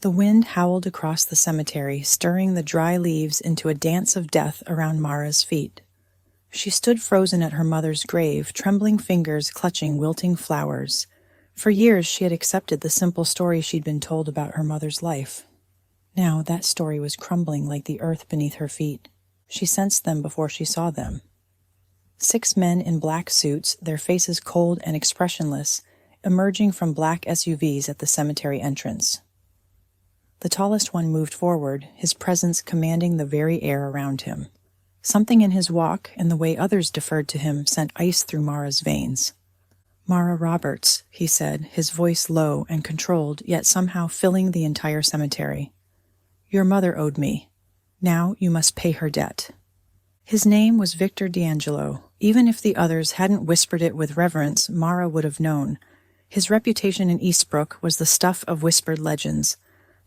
The wind howled across the cemetery, stirring the dry leaves into a dance of death around Mara's feet. She stood frozen at her mother's grave, trembling fingers clutching wilting flowers. For years she had accepted the simple story she'd been told about her mother's life. Now that story was crumbling like the earth beneath her feet. She sensed them before she saw them. 6 men in black suits, their faces cold and expressionless, emerging from black SUVs at the cemetery entrance. The tallest one moved forward, his presence commanding the very air around him. Something in his walk and the way others deferred to him sent ice through Mara's veins. "Mara Roberts," he said, his voice low and controlled, yet somehow filling the entire cemetery. "Your mother owed me. Now you must pay her debt." His name was Victor D'Angelo. Even if the others hadn't whispered it with reverence, Mara would have known. His reputation in Eastbrook was the stuff of whispered legends.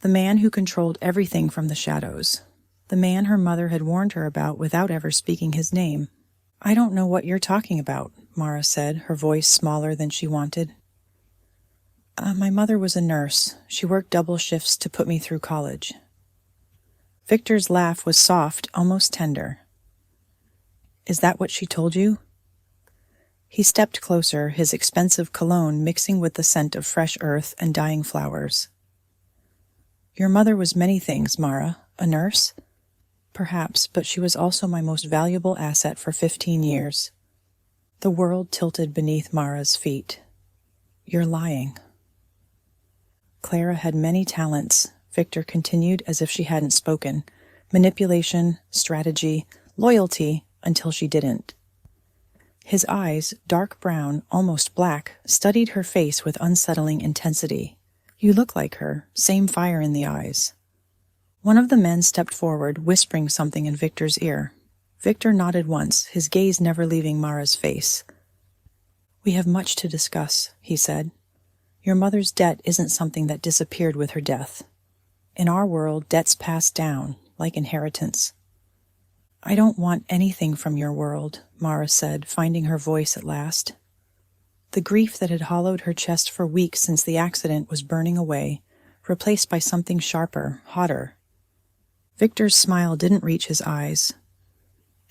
The man who controlled everything from the shadows. The man her mother had warned her about without ever speaking his name. "I don't know what you're talking about," Mara said, her voice smaller than she wanted. My mother was a nurse. She worked double shifts to put me through college." Victor's laugh was soft, almost tender. "Is that what she told you?" He stepped closer, his expensive cologne mixing with the scent of fresh earth and dying flowers. "Your mother was many things, Mara. A nurse? Perhaps, but she was also my most valuable asset for 15 years. The world tilted beneath Mara's feet. "You're lying." "Clara had many talents," Victor continued as if she hadn't spoken. "Manipulation, strategy, loyalty, until she didn't." His eyes, dark brown, almost black, studied her face with unsettling intensity. "You look like her, same fire in the eyes." One of the men stepped forward, whispering something in Victor's ear. Victor nodded once, his gaze never leaving Mara's face. "We have much to discuss," he said. "Your mother's debt isn't something that disappeared with her death. In our world, debts pass down, like inheritance." "I don't want anything from your world," Mara said, finding her voice at last. The grief that had hollowed her chest for weeks since the accident was burning away, replaced by something sharper, hotter. Victor's smile didn't reach his eyes.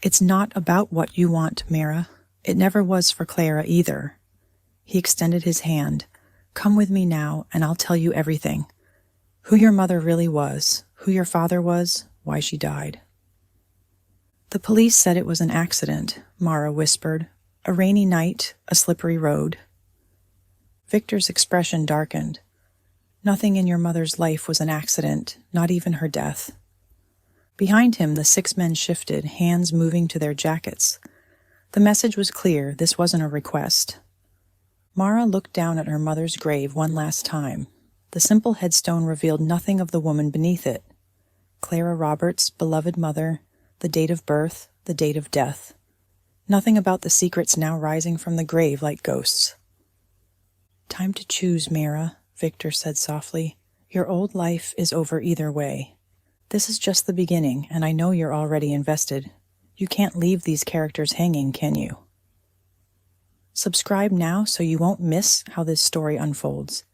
"It's not about what you want, Mara. It never was for Clara either." He extended his hand. "Come with me now, and I'll tell you everything. Who your mother really was, who your father was, why she died." "The police said it was an accident," Mara whispered. "A rainy night, a slippery road." Victor's expression darkened. "Nothing in your mother's life was an accident, not even her death." Behind him, the 6 men shifted, hands moving to their jackets. The message was clear, this wasn't a request. Mara looked down at her mother's grave one last time. The simple headstone revealed nothing of the woman beneath it. Clara Roberts' beloved mother, the date of birth, the date of death. Nothing about the secrets now rising from the grave like ghosts. "Time to choose, Mara," Victor said softly. "Your old life is over either way. This is just the beginning, and I know you're already invested. You can't leave these characters hanging, can you?" Subscribe now so you won't miss how this story unfolds.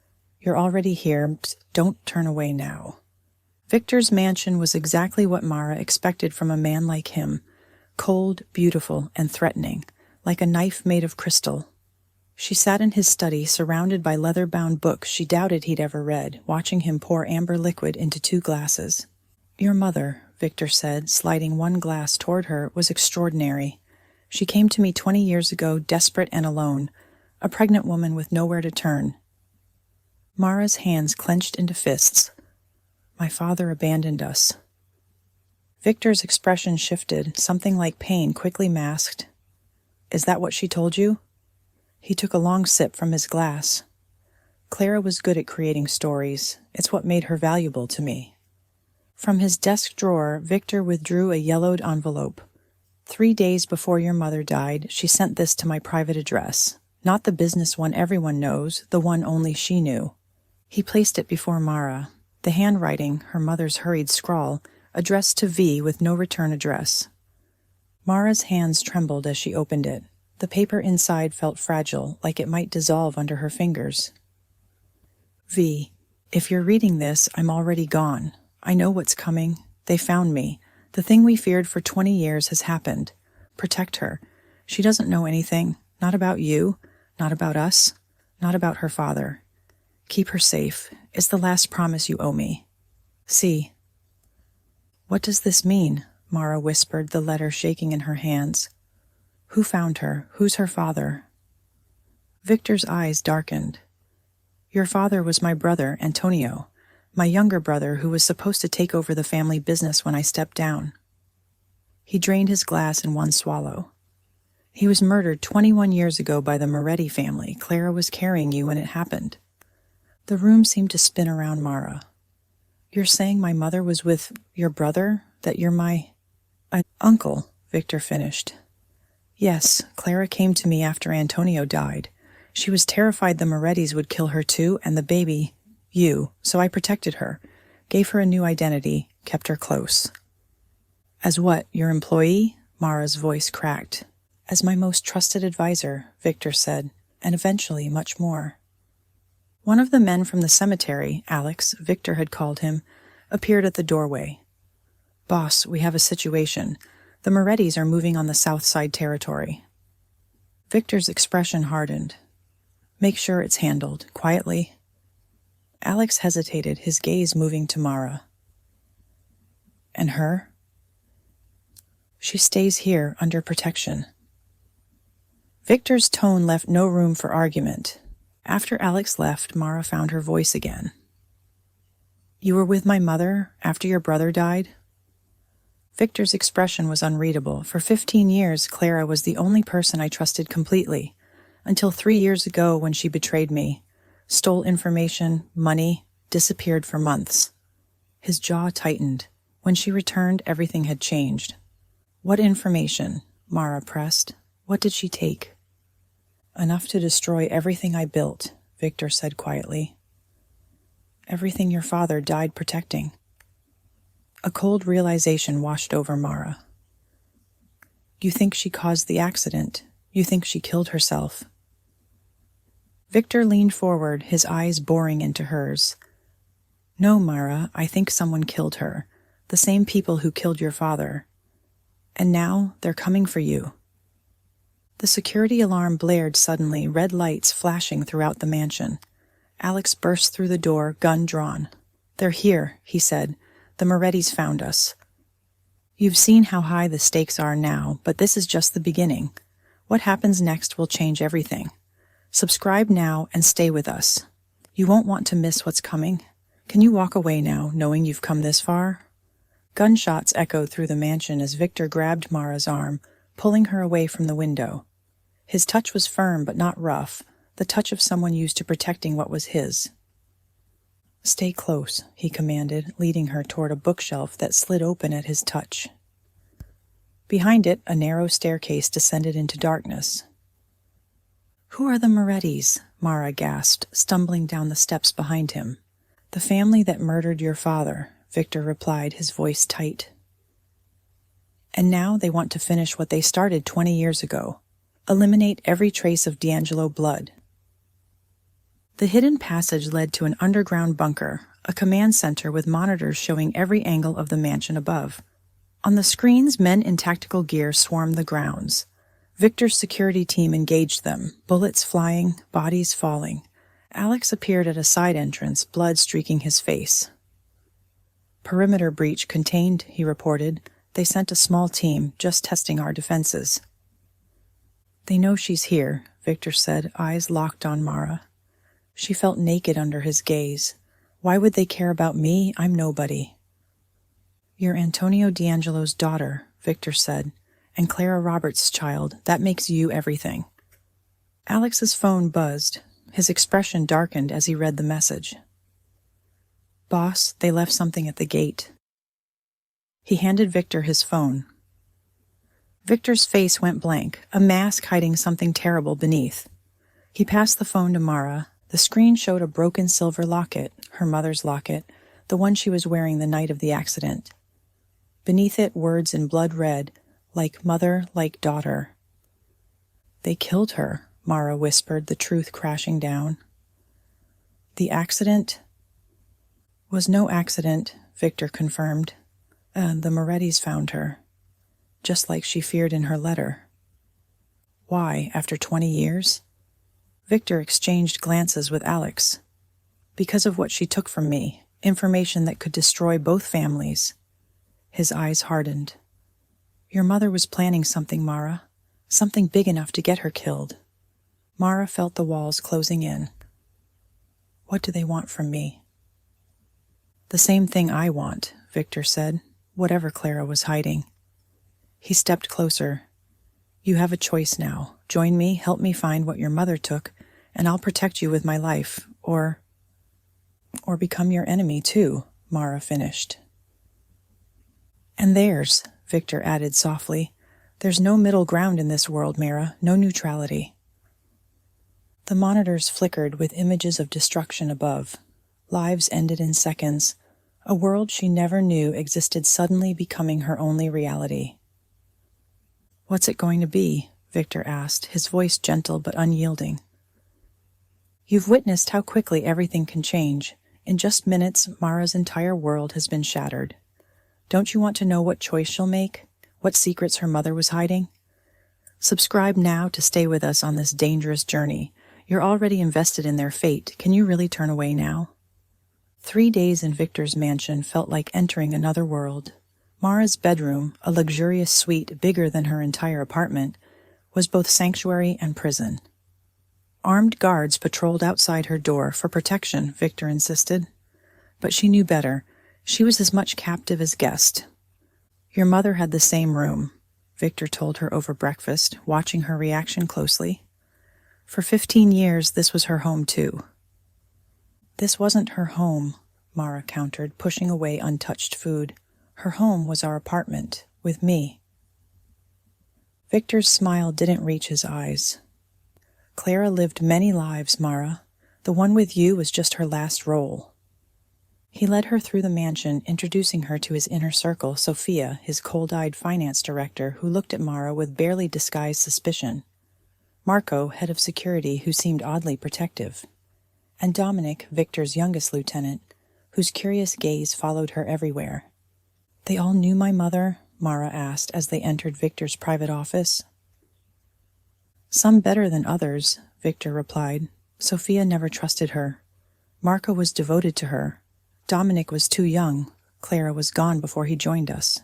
You're already here. Don't turn away now. Victor's mansion was exactly what Mara expected from a man like him. Cold, beautiful, and threatening, like a knife made of crystal. She sat in his study, surrounded by leather-bound books she doubted he'd ever read, watching him pour amber liquid into 2 glasses. "Your mother," Victor said, sliding one glass toward her, "was extraordinary. She came to me 20 years ago, desperate and alone, a pregnant woman with nowhere to turn." Mara's hands clenched into fists. "My father abandoned us." Victor's expression shifted, something like pain quickly masked. "Is that what she told you?" He took a long sip from his glass. "Clara was good at creating stories. It's what made her valuable to me." From his desk drawer, Victor withdrew a yellowed envelope. 3 days before your mother died, she sent this to my private address. Not the business one everyone knows, the one only she knew." He placed it before Mara. The handwriting, her mother's hurried scrawl, addressed to V with no return address. Mara's hands trembled as she opened it. The paper inside felt fragile, like it might dissolve under her fingers. "V, If you're reading this, I'm already gone. I know what's coming. They found me. The thing we feared for 20 years has happened. Protect her. She doesn't know anything. Not about you. Not about us. Not about her father. Keep her safe. It's the last promise you owe me. See. What does this mean? Mara whispered, the letter shaking in her hands. Who found her? Who's her father? Victor's eyes darkened. Your father was my brother, Antonio, my younger brother who was supposed to take over the family business when I stepped down. He drained his glass in one swallow. He was murdered 21 years ago by the Moretti family. Clara was carrying you when it happened. The room seemed to spin around Mara. You're saying my mother was with your brother? That you're my uncle, Victor finished. Yes, Clara came to me after Antonio died. She was terrified the Morettis would kill her too, and the baby, you, so I protected her, gave her a new identity, kept her close. As what, your employee? Mara's voice cracked. As my most trusted advisor, Victor said, and eventually much more. One of the men from the cemetery, Alex, Victor had called him, appeared at the doorway. Boss, we have a situation. The Morettis are moving on the south side territory. Victor's expression hardened. Make sure it's handled, quietly. Alex hesitated, his gaze moving to Mara. And her? She stays here, under protection. Victor's tone left no room for argument. After Alex left, Mara found her voice again. You were with my mother after your brother died? Victor's expression was unreadable. For 15 years, Clara was the only person I trusted completely, until 3 years ago when she betrayed me, stole information, money, disappeared for months. His jaw tightened. When she returned, everything had changed. What information? Mara pressed. What did she take? Enough to destroy everything I built, Victor said quietly. Everything your father died protecting. A cold realization washed over Mara. You think she caused the accident. You think she killed herself. Victor leaned forward, his eyes boring into hers. No, Mara, I think someone killed her. The same people who killed your father. And now they're coming for you. The security alarm blared suddenly, red lights flashing throughout the mansion. Alex burst through the door, gun drawn. They're here, he said. The Morettis found us. You've seen how high the stakes are now, but this is just the beginning. What happens next will change everything. Subscribe now and stay with us. You won't want to miss what's coming. Can you walk away now, knowing you've come this far? Gunshots echoed through the mansion as Victor grabbed Mara's arm, pulling her away from the window. His touch was firm but not rough, the touch of someone used to protecting what was his. Stay close, he commanded, leading her toward a bookshelf that slid open at his touch. Behind it, a narrow staircase descended into darkness. Who are the Morettis? Mara gasped, stumbling down the steps behind him. The family that murdered your father, Victor replied, his voice tight. And now they want to finish what they started 20 years ago. Eliminate every trace of D'Angelo blood. The hidden passage led to an underground bunker, a command center with monitors showing every angle of the mansion above. On the screens, men in tactical gear swarmed the grounds. Victor's security team engaged them, bullets flying, bodies falling. Alex appeared at a side entrance, blood streaking his face. Perimeter breach contained, he reported. They sent a small team, just testing our defenses. They know she's here, Victor said, eyes locked on Mara. She felt naked under his gaze. Why would they care about me? I'm nobody. You're Antonio D'Angelo's daughter, Victor said, and Clara Roberts' child. That makes you everything. Alex's phone buzzed. His expression darkened as he read the message. Boss, they left something at the gate. He handed Victor his phone. Victor's face went blank, a mask hiding something terrible beneath. He passed the phone to Mara. The screen showed a broken silver locket, her mother's locket, the one she was wearing the night of the accident. Beneath it, words in blood red, like mother, like daughter. They killed her, Mara whispered, the truth crashing down. The accident? Was no accident, Victor confirmed. The Morettis found her, just like she feared in her letter. Why, after 20 years? Victor exchanged glances with Alex. Because of what she took from me, information that could destroy both families. His eyes hardened. Your mother was planning something, Mara. Something big enough to get her killed. Mara felt the walls closing in. What do they want from me? The same thing I want, Victor said, whatever Clara was hiding. He stepped closer. You have a choice now. Join me, help me find what your mother took, and I'll protect you with my life, or become your enemy too, Mara finished. And theirs, Victor added softly. There's no middle ground in this world, Mara, no neutrality. The monitors flickered with images of destruction above. Lives ended in seconds. A world she never knew existed suddenly becoming her only reality. What's it going to be? Victor asked, his voice gentle but unyielding. You've witnessed how quickly everything can change. In just minutes, Mara's entire world has been shattered. Don't you want to know what choice she'll make? What secrets her mother was hiding? Subscribe now to stay with us on this dangerous journey. You're already invested in their fate. Can you really turn away now? 3 days in Victor's mansion felt like entering another world. Mara's bedroom, a luxurious suite bigger than her entire apartment, was both sanctuary and prison. Armed guards patrolled outside her door for protection, Victor insisted. But she knew better. She was as much captive as guest. Your mother had the same room, Victor told her over breakfast, watching her reaction closely. For 15 years, this was her home too. This wasn't her home, Mara countered, pushing away untouched food. Her home was our apartment, with me. Victor's smile didn't reach his eyes. Clara lived many lives, Mara. The one with you was just her last role. He led her through the mansion, introducing her to his inner circle, Sophia, his cold-eyed finance director, who looked at Mara with barely disguised suspicion. Marco, head of security, who seemed oddly protective. And Dominic, Victor's youngest lieutenant, whose curious gaze followed her everywhere. They all knew my mother? Mara asked as they entered Victor's private office. Some better than others, Victor replied. Sophia never trusted her. Marco was devoted to her. Dominic was too young. Clara was gone before he joined us.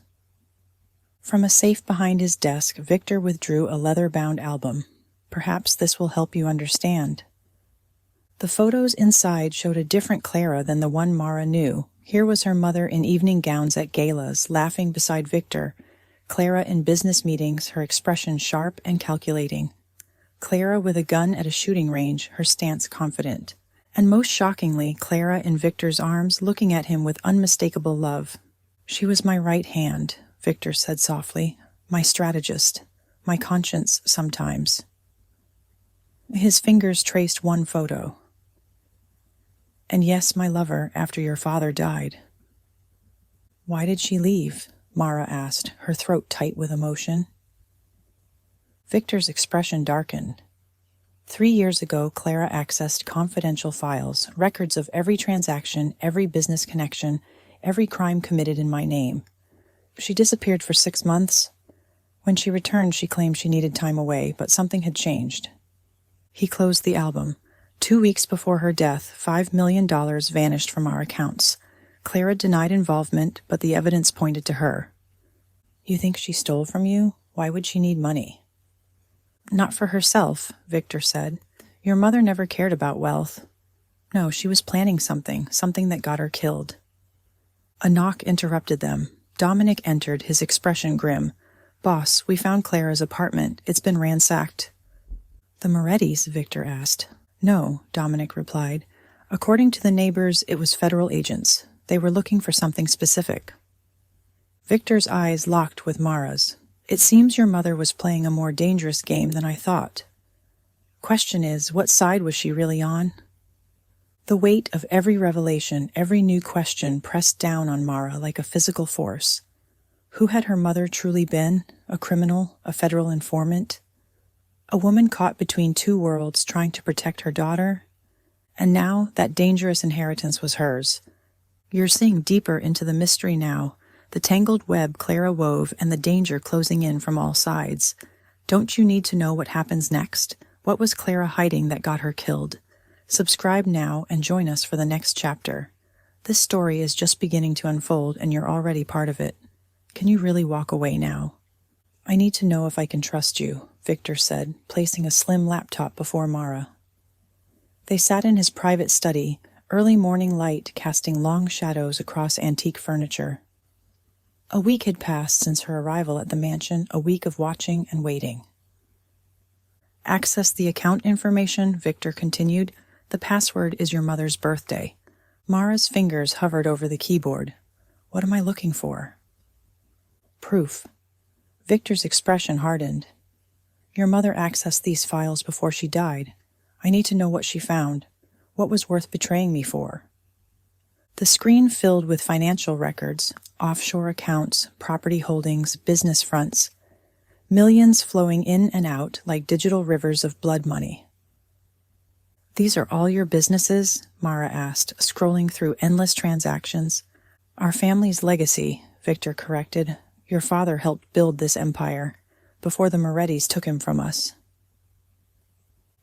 From a safe behind his desk, Victor withdrew a leather-bound album. Perhaps this will help you understand. The photos inside showed a different Clara than the one Mara knew. Here was her mother in evening gowns at galas, laughing beside Victor. Clara in business meetings, her expression sharp and calculating. Clara with a gun at a shooting range, her stance confident. And most shockingly, Clara in Victor's arms, looking at him with unmistakable love. She was my right hand, Victor said softly. My strategist. My conscience sometimes. His fingers traced one photo. And yes, my lover, after your father died. Why did she leave? Mara asked, her throat tight with emotion. Victor's expression darkened. 3 years ago, Clara accessed confidential files, records of every transaction, every business connection, every crime committed in my name. She disappeared for 6 months. When she returned, she claimed she needed time away, but something had changed. He closed the album. 2 weeks before her death, $5 million vanished from our accounts. Clara denied involvement, but the evidence pointed to her. You think she stole from you? Why would she need money? Not for herself, Victor said. Your mother never cared about wealth. No, she was planning something that got her killed. A knock interrupted them. Dominic entered, his expression grim. Boss, we found Clara's apartment. It's been ransacked. The Morettis? Victor asked. No, Dominic replied. According to the neighbors, it was federal agents. They were looking for something specific. Victor's eyes locked with Mara's. It seems your mother was playing a more dangerous game than I thought. Question is, what side was she really on? The weight of every revelation, every new question pressed down on Mara like a physical force. Who had her mother truly been? A criminal? A federal informant? A woman caught between two worlds trying to protect her daughter? And now that dangerous inheritance was hers. You're seeing deeper into the mystery now, the tangled web Clara wove and the danger closing in from all sides. Don't you need to know what happens next? What was Clara hiding that got her killed? Subscribe now and join us for the next chapter. This story is just beginning to unfold and you're already part of it. Can you really walk away now? I need to know if I can trust you, Victor said, placing a slim laptop before Mara. They sat in his private study, early morning light casting long shadows across antique furniture. A week had passed since her arrival at the mansion, a week of watching and waiting. Access the account information, Victor continued. The password is your mother's birthday. Mara's fingers hovered over the keyboard. What am I looking for? Proof. Victor's expression hardened. Your mother accessed these files before she died. I need to know what she found. What was worth betraying me for? The screen filled with financial records, offshore accounts, property holdings, business fronts. Millions flowing in and out like digital rivers of blood money. These are all your businesses? Mara asked, scrolling through endless transactions. Our family's legacy, Victor corrected. Your father helped build this empire, before the Morettis took him from us.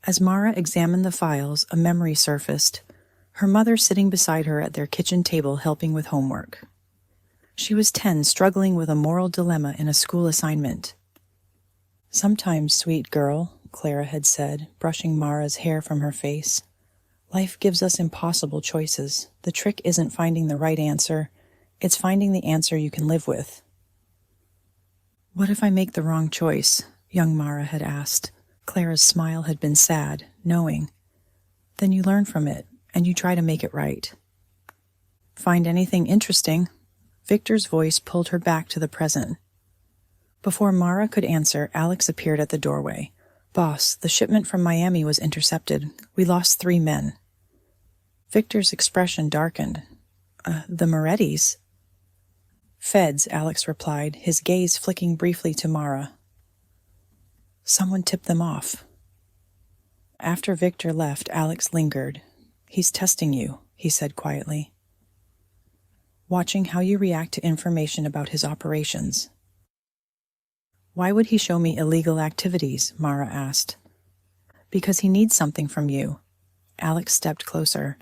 As Mara examined the files, a memory surfaced, her mother sitting beside her at their kitchen table helping with homework. She was 10, struggling with a moral dilemma in a school assignment. Sometimes, sweet girl, Clara had said, brushing Mara's hair from her face. Life gives us impossible choices. The trick isn't finding the right answer, it's finding the answer you can live with. What if I make the wrong choice? Young Mara had asked. Clara's smile had been sad, knowing. Then you learn from it, and you try to make it right. Find anything interesting? Victor's voice pulled her back to the present. Before Mara could answer, Alex appeared at the doorway. Boss, the shipment from Miami was intercepted. We lost 3 men. Victor's expression darkened. The Morettis? Feds, Alex replied, his gaze flicking briefly to Mara. Someone tipped them off. After Victor left, Alex lingered. He's testing you, he said quietly. Watching how you react to information about his operations. Why would he show me illegal activities? Mara asked. Because he needs something from you. Alex stepped closer.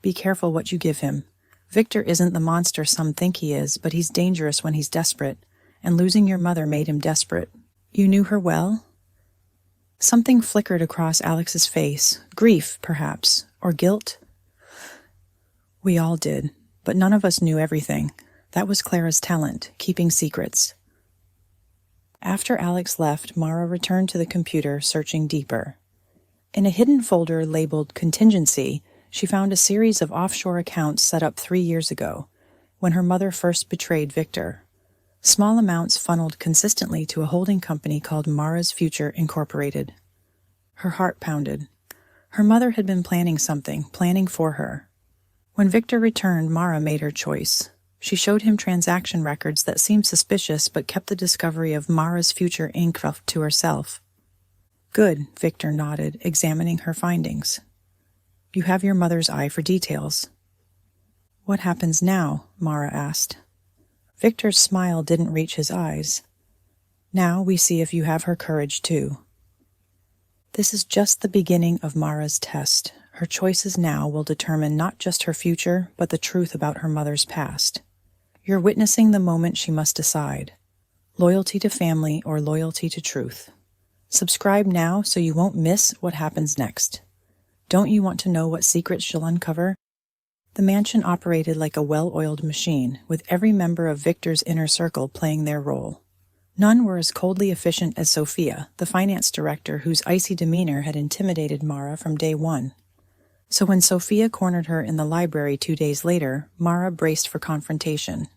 Be careful what you give him. Victor isn't the monster some think he is, but he's dangerous when he's desperate, and losing your mother made him desperate. You knew her well? Something flickered across Alex's face. Grief, perhaps, or guilt. We all did, but none of us knew everything. That was Clara's talent, keeping secrets. After Alex left, Mara returned to the computer, searching deeper. In a hidden folder labeled Contingency, she found a series of offshore accounts set up 3 years ago, when her mother first betrayed Victor. Small amounts funneled consistently to a holding company called Mara's Future Incorporated. Her heart pounded. Her mother had been planning something, planning for her. When Victor returned, Mara made her choice. She showed him transaction records that seemed suspicious but kept the discovery of Mara's Future Inc. to herself. Good, Victor nodded, examining her findings. You have your mother's eye for details. What happens now? Mara asked. Victor's smile didn't reach his eyes. Now we see if you have her courage too. This is just the beginning of Mara's test. Her choices now will determine not just her future, but the truth about her mother's past. You're witnessing the moment she must decide. Loyalty to family or loyalty to truth. Subscribe now so you won't miss what happens next. Don't you want to know what secrets she'll uncover? The mansion operated like a well-oiled machine, with every member of Victor's inner circle playing their role. None were as coldly efficient as Sophia, the finance director whose icy demeanor had intimidated Mara from day one. So when Sophia cornered her in the library 2 days later, Mara braced for confrontation.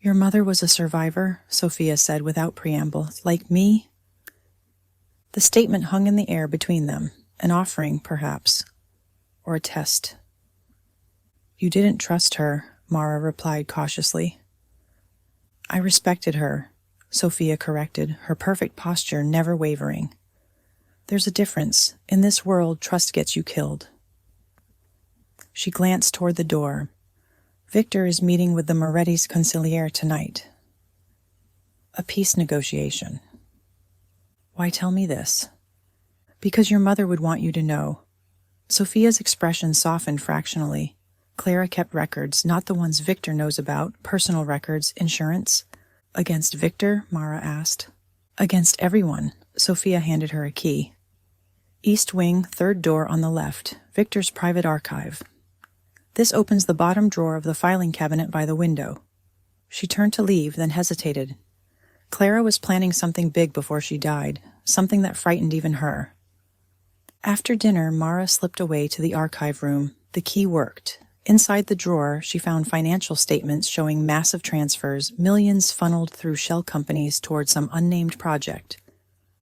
Your mother was a survivor, Sophia said without preamble, like me? The statement hung in the air between them, an offering, perhaps, or a test. You didn't trust her, Mara replied cautiously. I respected her, Sophia corrected, her perfect posture never wavering. There's a difference. In this world, trust gets you killed. She glanced toward the door. Victor is meeting with the Moretti's consigliere tonight. A peace negotiation. Why tell me this? Because your mother would want you to know. Sophia's expression softened fractionally. Clara kept records, not the ones Victor knows about, personal records, insurance. Against Victor? Mara asked. Against everyone. Sophia handed her a key. East wing, third door on the left, Victor's private archive. This opens the bottom drawer of the filing cabinet by the window. She turned to leave, then hesitated. Clara was planning something big before she died, something that frightened even her. After dinner, Mara slipped away to the archive room. The key worked. Inside the drawer, she found financial statements showing massive transfers, millions funneled through shell companies toward some unnamed project.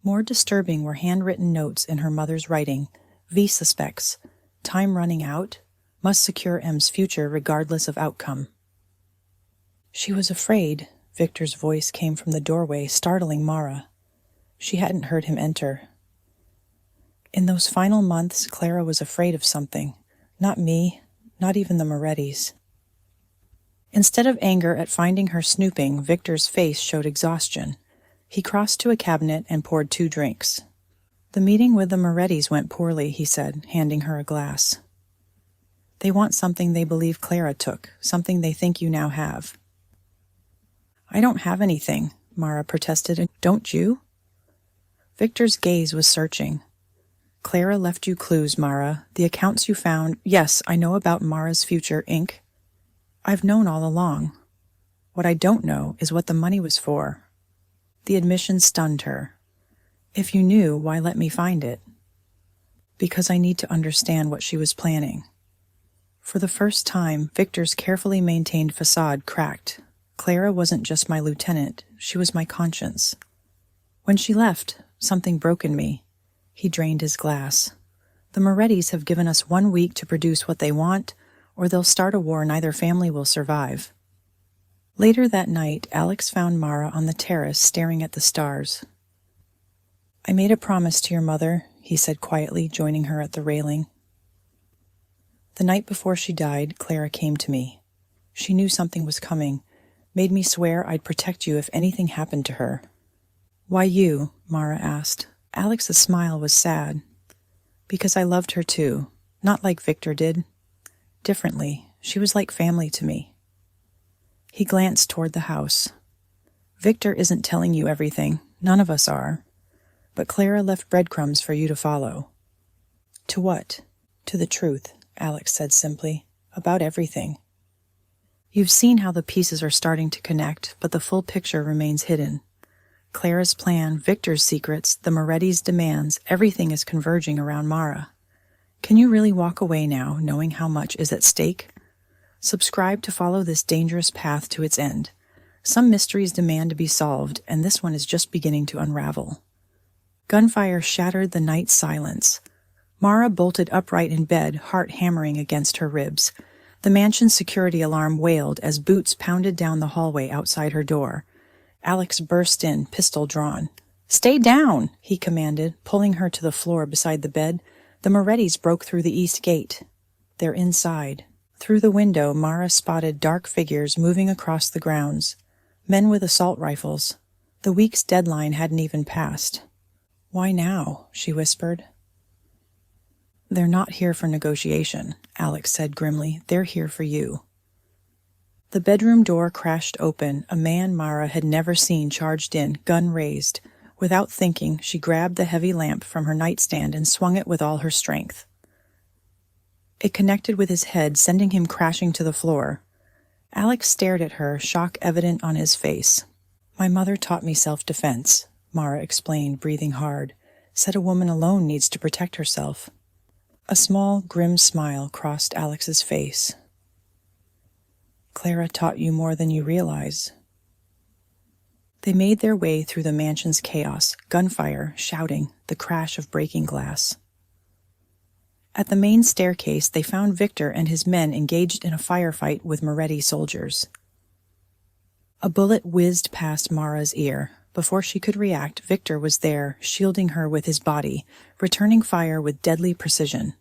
More disturbing were handwritten notes in her mother's writing. V suspects. Time running out. Must secure M's future regardless of outcome. She was afraid. Victor's voice came from the doorway, startling Mara. She hadn't heard him enter. In those final months, Clara was afraid of something. Not me, not even the Morettis. Instead of anger at finding her snooping, Victor's face showed exhaustion. He crossed to a cabinet and poured 2 drinks. The meeting with the Morettis went poorly, he said, handing her a glass. They want something they believe Clara took, something they think you now have. I don't have anything, Mara protested. Don't you? Victor's gaze was searching. Clara left you clues, Mara. The accounts you found. Yes, I know about Mara's Future, Inc. I've known all along. What I don't know is what the money was for. The admission stunned her. If you knew, why let me find it? Because I need to understand what she was planning. For the first time, Victor's carefully maintained facade cracked. Clara wasn't just my lieutenant, she was my conscience. When she left, something broke in me. He drained his glass. The Morettis have given us 1 week to produce what they want, or they'll start a war neither family will survive. Later that night, Alex found Mara on the terrace staring at the stars. I made a promise to your mother, he said quietly, joining her at the railing. The night before she died, Clara came to me. She knew something was coming, made me swear I'd protect you if anything happened to her. Why you? Mara asked. Alex's smile was sad. Because I loved her too, not like Victor did. Differently, she was like family to me. He glanced toward the house. Victor isn't telling you everything, none of us are. But Clara left breadcrumbs for you to follow. To what? To the truth, Alex said simply, about everything. You've seen how the pieces are starting to connect, but the full picture remains hidden. Clara's plan, Victor's secrets, the Moretti's demands, everything is converging around Mara. Can you really walk away now, knowing how much is at stake? Subscribe to follow this dangerous path to its end. Some mysteries demand to be solved, and this one is just beginning to unravel. Gunfire shattered the night's silence. Mara bolted upright in bed, heart hammering against her ribs. The mansion's security alarm wailed as boots pounded down the hallway outside her door. Alex burst in, pistol drawn. Stay down, he commanded, pulling her to the floor beside the bed. The Morettis broke through the east gate. They're inside. Through the window, Mara spotted dark figures moving across the grounds. Men with assault rifles. The week's deadline hadn't even passed. Why now? She whispered. They're not here for negotiation, Alex said grimly. They're here for you. The bedroom door crashed open. A man Mara had never seen charged in, gun raised. Without thinking, she grabbed the heavy lamp from her nightstand and swung it with all her strength. It connected with his head, sending him crashing to the floor. Alex stared at her, shock evident on his face. My mother taught me self-defense, Mara explained, breathing hard. Said a woman alone needs to protect herself. A small, grim smile crossed Alex's face. Clara taught you more than you realize. They made their way through the mansion's chaos, gunfire, shouting, the crash of breaking glass. At the main staircase, they found Victor and his men engaged in a firefight with Moretti soldiers. A bullet whizzed past Mara's ear. Before she could react, Victor was there, shielding her with his body, returning fire with deadly precision.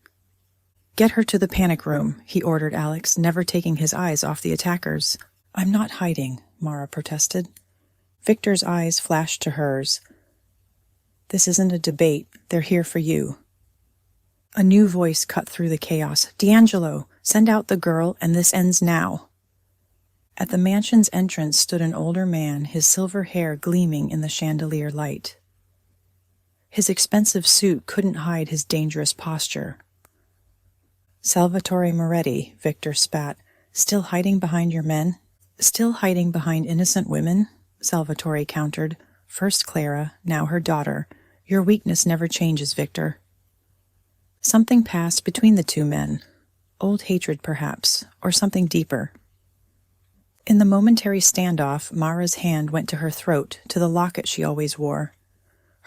"Get her to the panic room," he ordered Alex, never taking his eyes off the attackers. "I'm not hiding," Mara protested. Victor's eyes flashed to hers. "This isn't a debate. They're here for you." A new voice cut through the chaos. "D'Angelo, send out the girl, and this ends now." At the mansion's entrance stood an older man, his silver hair gleaming in the chandelier light. His expensive suit couldn't hide his dangerous posture. "Salvatore Moretti," Victor spat. "Still hiding behind your men?" "Still hiding behind innocent women," Salvatore countered. "First Clara, now her daughter. Your weakness never changes, Victor." Something passed between the two men. Old hatred, perhaps, or something deeper. In the momentary standoff, Mara's hand went to her throat, to the locket she always wore.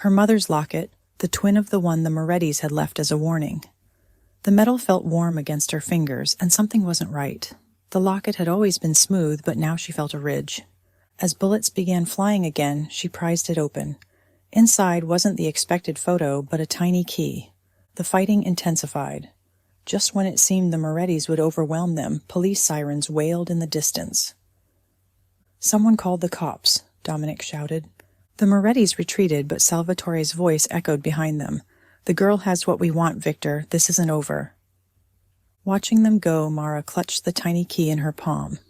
Her mother's locket, the twin of the one the Morettis had left as a warning. The metal felt warm against her fingers, and something wasn't right. The locket had always been smooth, but now she felt a ridge. As bullets began flying again, she prized it open. Inside wasn't the expected photo, but a tiny key. The fighting intensified. Just when it seemed the Morettis would overwhelm them, police sirens wailed in the distance. "Someone called the cops," Dominic shouted. The Morettis retreated, but Salvatore's voice echoed behind them. "The girl has what we want, Victor. This isn't over." Watching them go, Mara clutched the tiny key in her palm.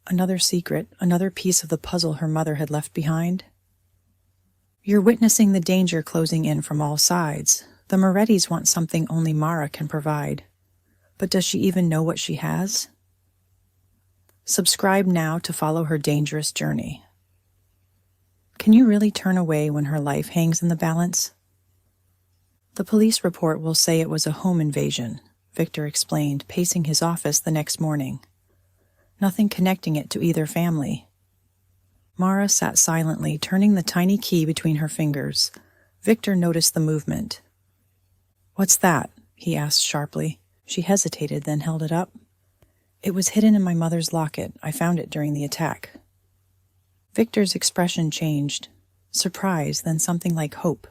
Another secret, another piece of the puzzle her mother had left behind. "You're witnessing the danger closing in from all sides. The Morettis want something only Mara can provide. But does she even know what she has?" Subscribe now to follow her dangerous journey. Can you really turn away when her life hangs in the balance? "The police report will say it was a home invasion," Victor explained, pacing his office the next morning. "Nothing connecting it to either family." Mara sat silently, turning the tiny key between her fingers. Victor noticed the movement. "What's that?" he asked sharply. She hesitated, then held it up. "It was hidden in my mother's locket. I found it during the attack." Victor's expression changed. Surprise, then something like hope.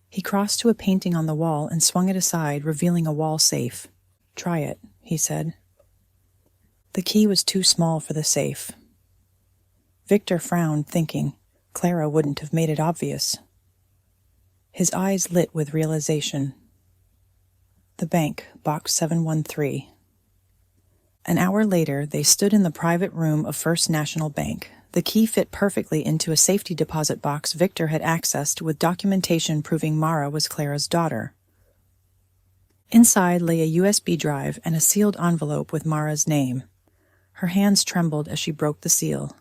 He crossed to a painting on the wall and swung it aside, revealing a wall safe. "Try it," he said. The key was too small for the safe. Victor frowned, thinking, Clara wouldn't have made it obvious. His eyes lit with realization. The bank, box 713. An hour later, they stood in the private room of First National Bank. The key fit perfectly into a safety deposit box Victor had accessed with documentation proving Mara was Clara's daughter. Inside lay a USB drive and a sealed envelope with Mara's name. Her hands trembled as she broke the seal.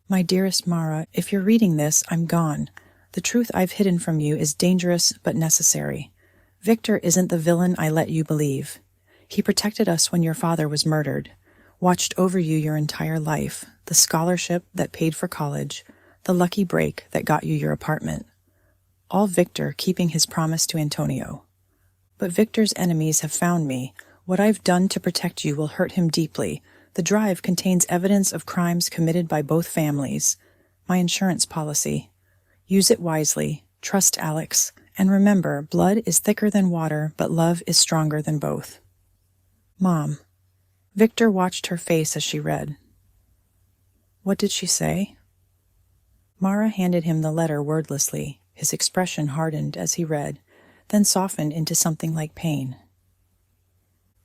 "My dearest Mara, if you're reading this, I'm gone. The truth I've hidden from you is dangerous but necessary. Victor isn't the villain I let you believe. He protected us when your father was murdered, watched over you your entire life, the scholarship that paid for college, the lucky break that got you your apartment. All Victor keeping his promise to Antonio. But Victor's enemies have found me. What I've done to protect you will hurt him deeply. The drive contains evidence of crimes committed by both families. My insurance policy. Use it wisely. Trust Alex. And remember, blood is thicker than water, but love is stronger than both. Mom." Victor watched her face as she read. "What did she say?" Mara handed him the letter wordlessly. His expression hardened as he read, then softened into something like pain.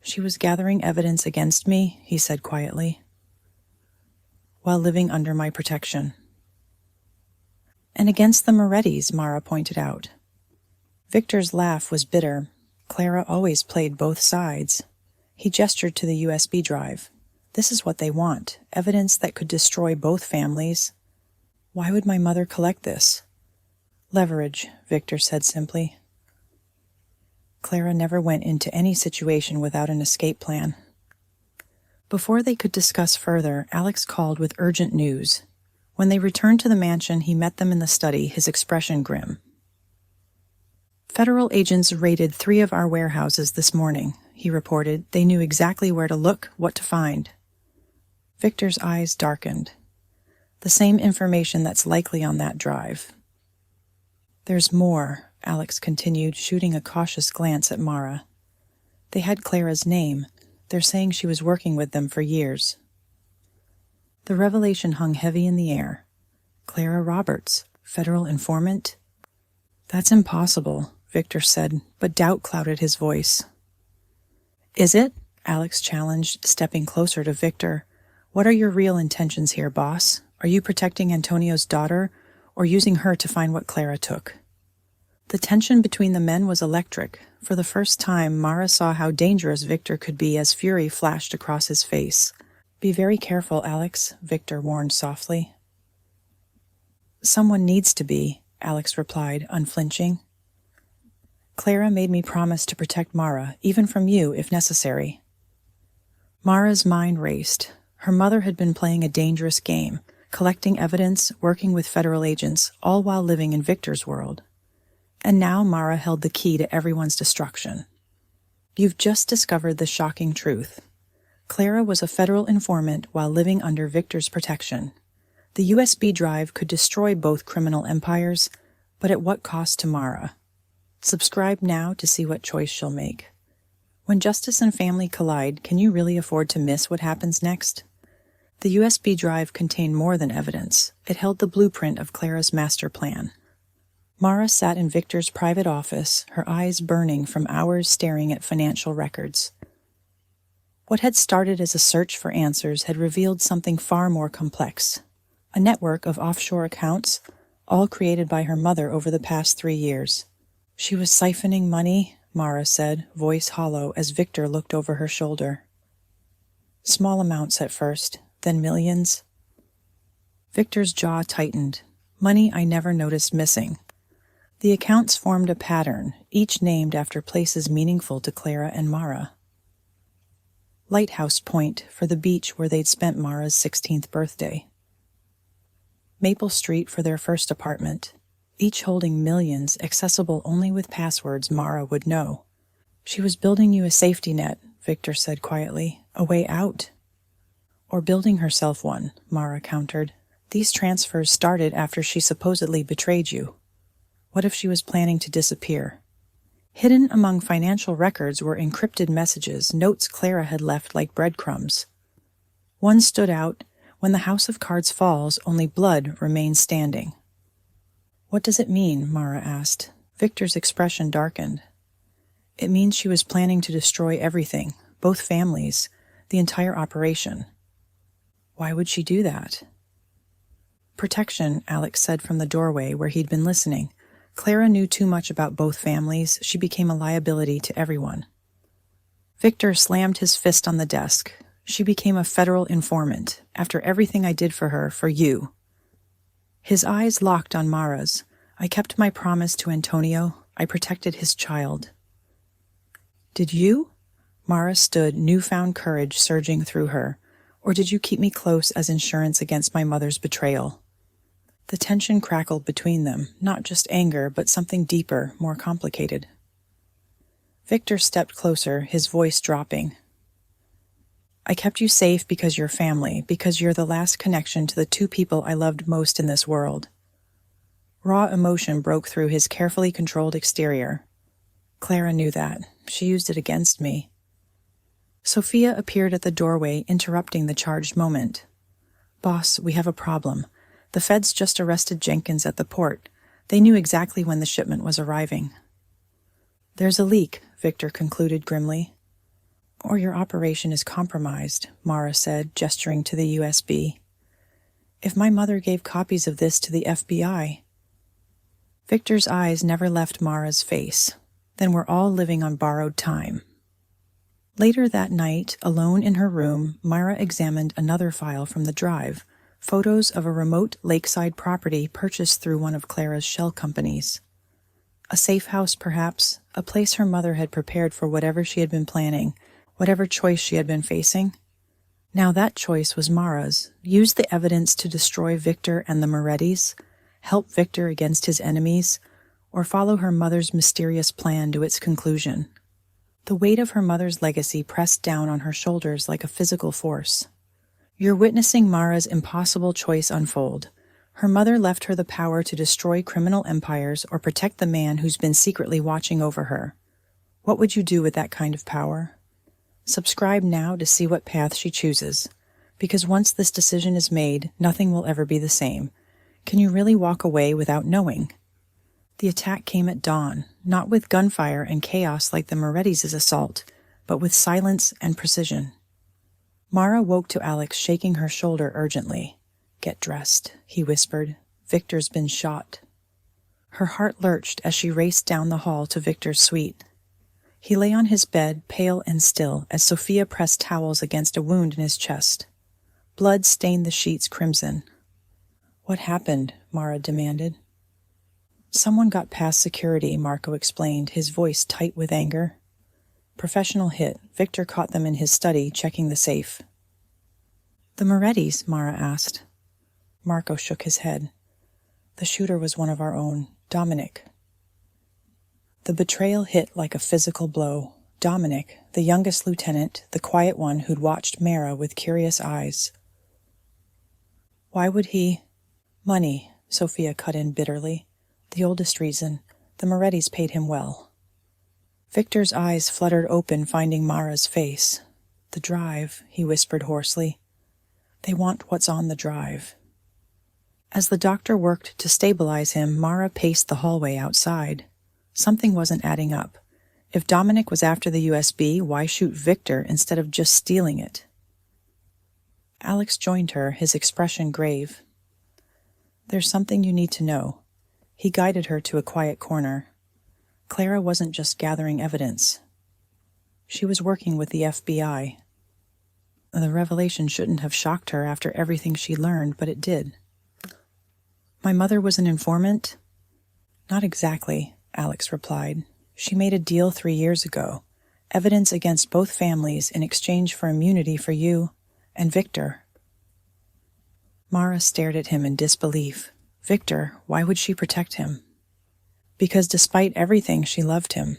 "She was gathering evidence against me," he said quietly, "while living under my protection." "And against the Morettis," Mara pointed out. Victor's laugh was bitter. Clara always played both sides. He gestured to the USB drive. "This is what they want, evidence that could destroy both families." "Why would my mother collect this?" "Leverage," Victor said simply. Clara never went into any situation without an escape plan. Before they could discuss further, Alex called with urgent news. When they returned to the mansion, he met them in the study, his expression grim. "Federal agents raided 3 of our warehouses this morning," he reported. "They knew exactly where to look, what to find." Victor's eyes darkened. "The same information that's likely on that drive." "There's more," Alex continued, shooting a cautious glance at Mara. They had Clara's name. They're saying she was working with them for years. The revelation hung heavy in the air. Clara Roberts, federal informant? That's impossible, Victor said, but doubt clouded his voice. Is it? Alex challenged, stepping closer to Victor. What are your real intentions here, boss? Are you protecting Antonio's daughter, or using her to find what Clara took? The tension between the men was electric. For the first time, Mara saw how dangerous Victor could be as fury flashed across his face. Be very careful, Alex, Victor warned softly. Someone needs to be, Alex replied, unflinching. Clara made me promise to protect Mara, even from you, if necessary. Mara's mind raced. Her mother had been playing a dangerous game, collecting evidence, working with federal agents, all while living in Victor's world. And now Mara held the key to everyone's destruction. You've just discovered the shocking truth. Clara was a federal informant while living under Victor's protection. The USB drive could destroy both criminal empires, but at what cost to Mara? Subscribe now to see what choice she'll make. When justice and family collide, can you really afford to miss what happens next? The USB drive contained more than evidence. It held the blueprint of Clara's master plan. Mara sat in Victor's private office, her eyes burning from hours staring at financial records. What had started as a search for answers had revealed something far more complex. A network of offshore accounts, all created by her mother over the past 3 years. She was siphoning money, Mara said, voice hollow as Victor looked over her shoulder. Small amounts at first, then millions. Victor's jaw tightened. Money I never noticed missing. The accounts formed a pattern, each named after places meaningful to Clara and Mara. Lighthouse Point for the beach where they'd spent Mara's 16th birthday. Maple Street for their first apartment, each holding millions accessible only with passwords Mara would know. She was building you a safety net, Victor said quietly, a way out. Or building herself one, Mara countered. These transfers started after she supposedly betrayed you. What if she was planning to disappear? Hidden among financial records were encrypted messages, notes Clara had left like breadcrumbs. One stood out. When the house of cards falls, only blood remains standing. What does it mean? Mara asked. Victor's expression darkened. It means she was planning to destroy everything, both families, the entire operation. Why would she do that? Protection, Alex said from the doorway where he'd been listening. Clara knew too much about both families. She became a liability to everyone. Victor slammed his fist on the desk. She became a federal informant, after everything I did for her, for you. His eyes locked on Mara's. I kept my promise to Antonio. I protected his child. Did you? Mara stood, newfound courage surging through her. Or did you keep me close as insurance against my mother's betrayal? The tension crackled between them, not just anger, but something deeper, more complicated. Victor stepped closer, his voice dropping. I kept you safe because you're family, because you're the last connection to the two people I loved most in this world. Raw emotion broke through his carefully controlled exterior. Clara knew that. She used it against me. Sophia appeared at the doorway, interrupting the charged moment. Boss, we have a problem. The feds just arrested Jenkins at the port. They knew exactly when the shipment was arriving. There's a leak, Victor concluded grimly. Or your operation is compromised, Mara said, gesturing to the USB. If my mother gave copies of this to the FBI... Victor's eyes never left Mara's face. Then we're all living on borrowed time. Later that night, alone in her room, Mara examined another file from the drive, photos of a remote lakeside property purchased through one of Clara's shell companies. A safe house, perhaps, a place her mother had prepared for whatever she had been planning, whatever choice she had been facing. Now that choice was Mara's. Use the evidence to destroy Victor and the Morettis, help Victor against his enemies, or follow her mother's mysterious plan to its conclusion. The weight of her mother's legacy pressed down on her shoulders like a physical force. You're witnessing Mara's impossible choice unfold. Her mother left her the power to destroy criminal empires or protect the man who's been secretly watching over her. What would you do with that kind of power? Subscribe now to see what path she chooses, because once this decision is made, nothing will ever be the same. Can you really walk away without knowing? The attack came at dawn, not with gunfire and chaos like the Moretti's assault, but with silence and precision. Mara woke to Alex shaking her shoulder urgently. "Get dressed," he whispered. "Victor's been shot." Her heart lurched as she raced down the hall to Victor's suite. He lay on his bed, pale and still, as Sophia pressed towels against a wound in his chest. Blood stained the sheets crimson. "What happened?" Mara demanded. "Someone got past security," Marco explained, his voice tight with anger. "Professional hit. Victor caught them in his study, checking the safe." "The Moretti's?" Mara asked. Marco shook his head. "The shooter was one of our own, Dominic." The betrayal hit like a physical blow. Dominic, the youngest lieutenant, the quiet one who'd watched Mara with curious eyes. "Why would he—" "Money," Sophia cut in bitterly. "The oldest reason. The Moretti's paid him well." Victor's eyes fluttered open, finding Mara's face. "The drive," he whispered hoarsely. "They want what's on the drive." As the doctor worked to stabilize him, Mara paced the hallway outside. Something wasn't adding up. If Dominic was after the USB, why shoot Victor instead of just stealing it? Alex joined her, his expression grave. "There's something you need to know." He guided her to a quiet corner. Clara wasn't just gathering evidence. She was working with the FBI. The revelation shouldn't have shocked her after everything she learned, but it did. "My mother was an informant?" "Not exactly," Alex replied. "She made a deal 3 years ago. Evidence against both families in exchange for immunity for you and Victor." Mara stared at him in disbelief. Victor, why would she protect him? Because despite everything, she loved him.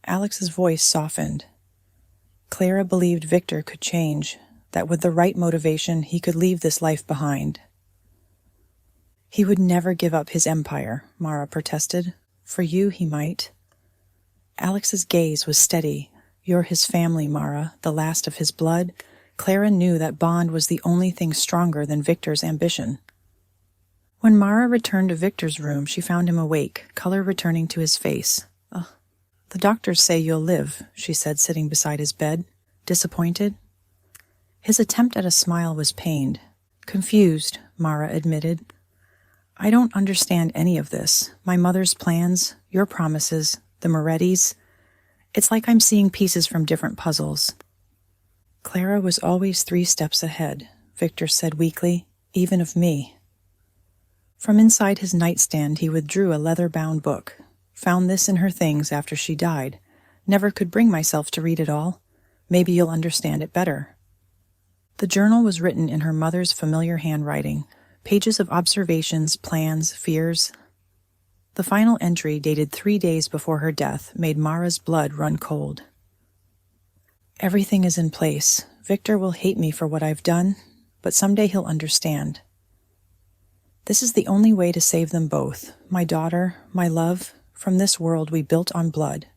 Alex's voice softened. Clara believed Victor could change, that with the right motivation, he could leave this life behind. "He would never give up his empire," Mara protested. "For you, he might." Alex's gaze was steady. "You're his family, Mara, the last of his blood." Clara knew that bond was the only thing stronger than Victor's ambition. When Mara returned to Victor's room, she found him awake, color returning to his face. "The doctors say you'll live," she said, sitting beside his bed. "Disappointed?" His attempt at a smile was pained. "Confused," Mara admitted. "I don't understand any of this. My mother's plans, your promises, the Moretti's. It's like I'm seeing pieces from different puzzles." "Clara was always 3 steps ahead," Victor said weakly, "even of me." From inside his nightstand he withdrew a leather-bound book. "Found this in her things after she died. Never could bring myself to read it all. Maybe you'll understand it better." The journal was written in her mother's familiar handwriting, pages of observations, plans, fears. The final entry, dated 3 days before her death, made Mara's blood run cold. "Everything is in place. Victor will hate me for what I've done, but someday he'll understand. This is the only way to save them both, my daughter, my love, from this world we built on blood."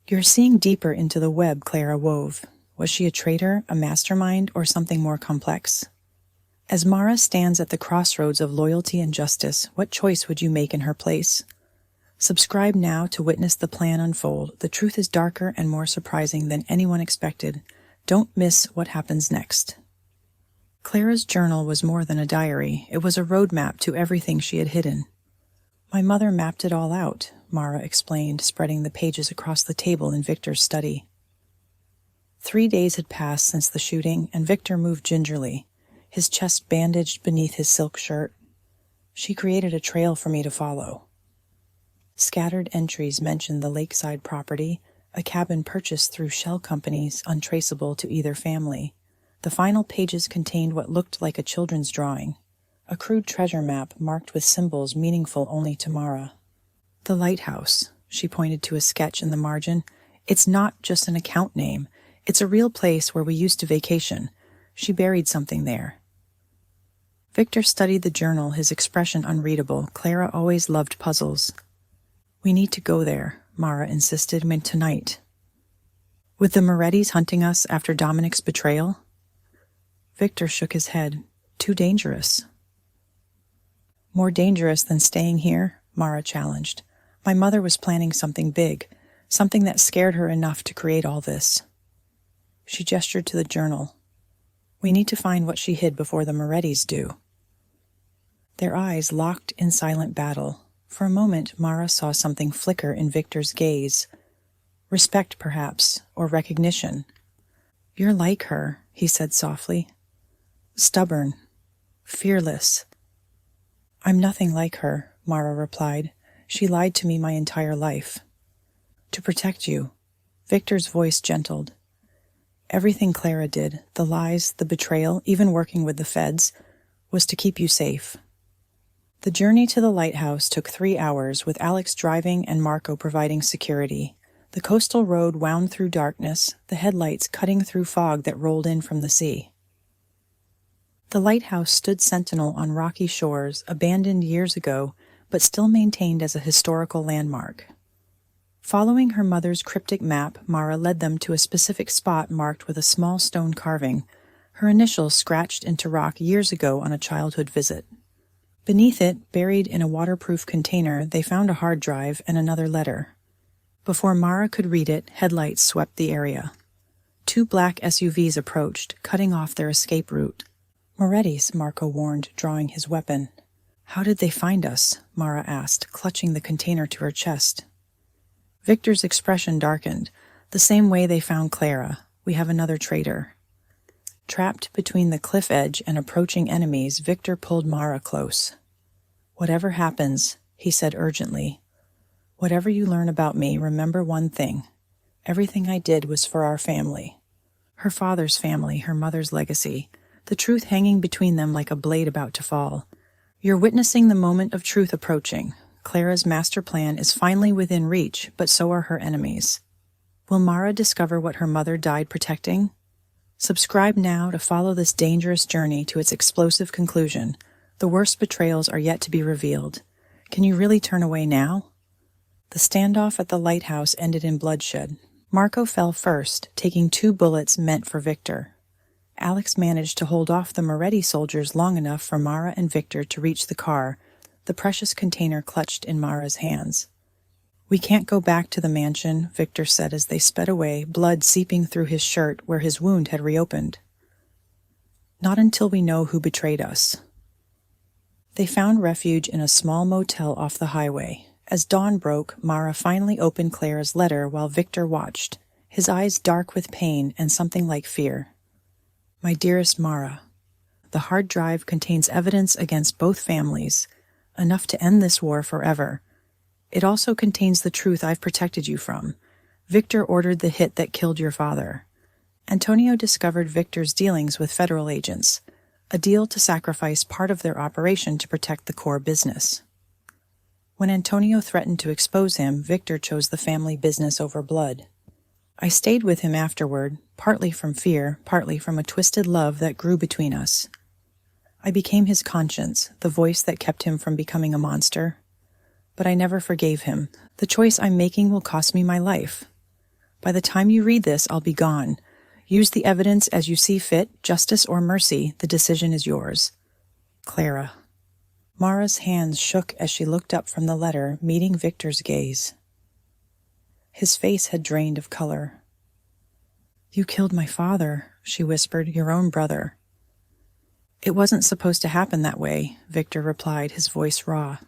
"You're seeing deeper into the web Clara wove. Was she a traitor, a mastermind, or something more complex? As Mara stands at the crossroads of loyalty and justice, what choice would you make in her place? Subscribe now to witness the plan unfold. The truth is darker and more surprising than anyone expected. Don't miss what happens next. Clara's journal was more than a diary. It was a roadmap to everything she had hidden. "My mother mapped it all out," Mara explained, spreading the pages across the table in Victor's study. 3 days had passed since the shooting, and Victor moved gingerly, his chest bandaged beneath his silk shirt. "She created a trail for me to follow." Scattered entries mentioned the lakeside property, a cabin purchased through shell companies untraceable to either family. The final pages contained what looked like a children's drawing, a crude treasure map marked with symbols meaningful only to Mara. "The lighthouse," she pointed to a sketch in the margin. "It's not just an account name. It's a real place where we used to vacation. She buried something there." Victor studied the journal, his expression unreadable. Clara always loved puzzles. "We need to go there," Mara insisted. When tonight? With the Morettis hunting us after Dominic's betrayal? Victor shook his head. Too dangerous. More dangerous than staying here? Mara challenged. My mother was planning something big, something that scared her enough to create all this. She gestured to the journal. We need to find what she hid before the Morettis do. Their eyes locked in silent battle. For a moment, Mara saw something flicker in Victor's gaze. Respect, perhaps, or recognition. You're like her, he said softly. Stubborn. Fearless. I'm nothing like her, Mara replied. She lied to me my entire life. To protect you. Victor's voice gentled. Everything Clara did, the lies, the betrayal, even working with the feds, was to keep you safe. The journey to the lighthouse took 3 hours, with Alex driving and Marco providing security. The coastal road wound through darkness, the headlights cutting through fog that rolled in from the sea. The lighthouse stood sentinel on rocky shores, abandoned years ago, but still maintained as a historical landmark. Following her mother's cryptic map, Mara led them to a specific spot marked with a small stone carving, her initials scratched into rock years ago on a childhood visit. Beneath it, buried in a waterproof container, they found a hard drive and another letter. Before Mara could read it, headlights swept the area. 2 black SUVs approached, cutting off their escape route. Morettis, Marco warned, drawing his weapon. How did they find us? Mara asked, clutching the container to her chest. Victor's expression darkened. The same way they found Clara. We have another traitor. Trapped between the cliff edge and approaching enemies, Victor pulled Mara close. Whatever happens, he said urgently, whatever you learn about me, remember one thing. Everything I did was for our family. Her father's family, her mother's legacy, the truth hanging between them like a blade about to fall. You're witnessing the moment of truth approaching. Clara's master plan is finally within reach, but so are her enemies. Will Mara discover what her mother died protecting? Subscribe now to follow this dangerous journey to its explosive conclusion. The worst betrayals are yet to be revealed. Can you really turn away now? The standoff at the lighthouse ended in bloodshed. Marco fell first, taking 2 bullets meant for Victor. Alex managed to hold off the Moretti soldiers long enough for Mara and Victor to reach the car, the precious container clutched in Mara's hands. We can't go back to the mansion, Victor said as they sped away, blood seeping through his shirt where his wound had reopened. Not until we know who betrayed us. They found refuge in a small motel off the highway. As dawn broke, Mara finally opened Clara's letter while Victor watched, his eyes dark with pain and something like fear. My dearest Mara, the hard drive contains evidence against both families, enough to end this war forever. It also contains the truth I've protected you from. Victor ordered the hit that killed your father. Antonio discovered Victor's dealings with federal agents, a deal to sacrifice part of their operation to protect the core business. When Antonio threatened to expose him, Victor chose the family business over blood. I stayed with him afterward, partly from fear, partly from a twisted love that grew between us. I became his conscience, the voice that kept him from becoming a monster. But I never forgave him. The choice I'm making will cost me my life. By the time you read this, I'll be gone. Use the evidence as you see fit, justice or mercy, the decision is yours. Clara. Mara's hands shook as she looked up from the letter, meeting Victor's gaze. His face had drained of color. You killed my father, she whispered, your own brother. It wasn't supposed to happen that way, Victor replied, his voice raw.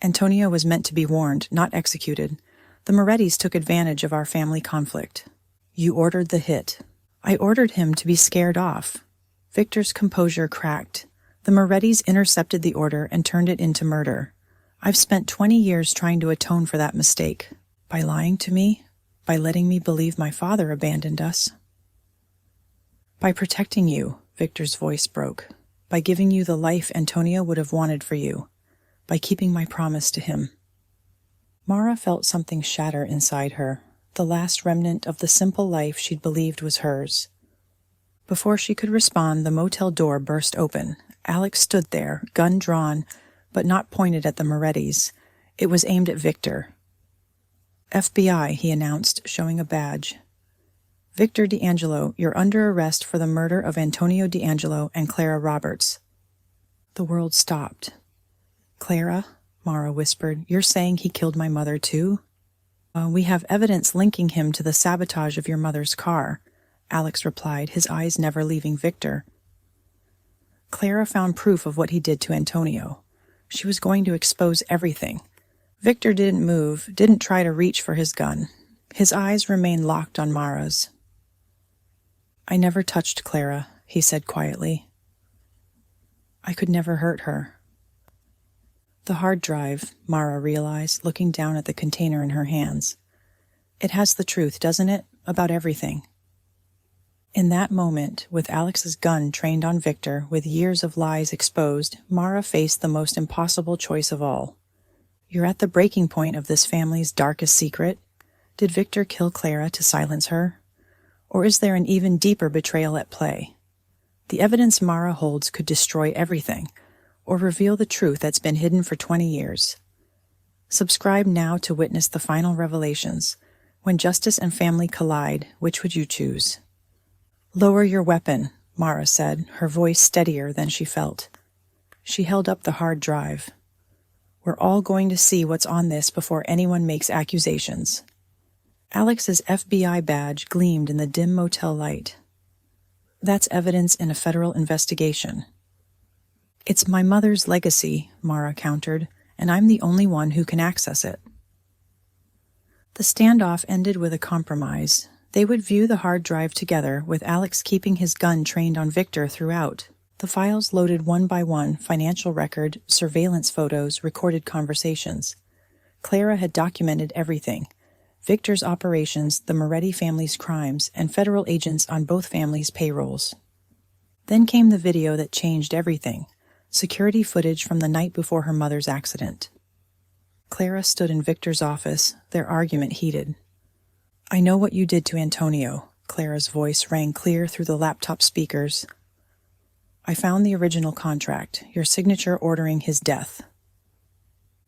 Antonio was meant to be warned, not executed. The Morettis took advantage of our family conflict. You ordered the hit. I ordered him to be scared off. Victor's composure cracked. The Morettis intercepted the order and turned it into murder. I've spent 20 years trying to atone for that mistake. By lying to me, by letting me believe my father abandoned us. By protecting you, Victor's voice broke. By giving you the life Antonio would have wanted for you. By keeping my promise to him. Mara felt something shatter inside her, the last remnant of the simple life she'd believed was hers. Before she could respond, the motel door burst open. Alex stood there, gun drawn, but not pointed at the Morettis. It was aimed at Victor. FBI, he announced, showing a badge. Victor D'Angelo, you're under arrest for the murder of Antonio D'Angelo and Clara Roberts. The world stopped. Clara, Mara whispered, you're saying he killed my mother too? We have evidence linking him to the sabotage of your mother's car, Alex replied, his eyes never leaving Victor. Clara found proof of what he did to Antonio. She was going to expose everything. Victor didn't move, didn't try to reach for his gun. His eyes remained locked on Mara's. I never touched Clara, he said quietly. I could never hurt her. The hard drive, Mara realized, looking down at the container in her hands. It has the truth, doesn't it, about everything? In that moment, with Alex's gun trained on Victor, with years of lies exposed, Mara faced the most impossible choice of all. You're at the breaking point of this family's darkest secret. Did Victor kill Clara to silence her? Or is there an even deeper betrayal at play? The evidence Mara holds could destroy everything, or reveal the truth that's been hidden for 20 years. Subscribe now to witness the final revelations. When justice and family collide, which would you choose? Lower your weapon, Mara said, her voice steadier than she felt. She held up the hard drive. We're all going to see what's on this before anyone makes accusations. Alex's FBI badge gleamed in the dim motel light. That's evidence in a federal investigation. It's my mother's legacy, Mara countered, and I'm the only one who can access it. The standoff ended with a compromise. They would view the hard drive together, with Alex keeping his gun trained on Victor throughout. The files loaded one by one: financial record, surveillance photos, recorded conversations. Clara had documented everything: Victor's operations, the Moretti family's crimes, and federal agents on both families' payrolls. Then came the video that changed everything: security footage from the night before her mother's accident. Clara stood in Victor's office, their argument heated. I know what you did to Antonio, Clara's voice rang clear through the laptop speakers. I found the original contract, your signature ordering his death.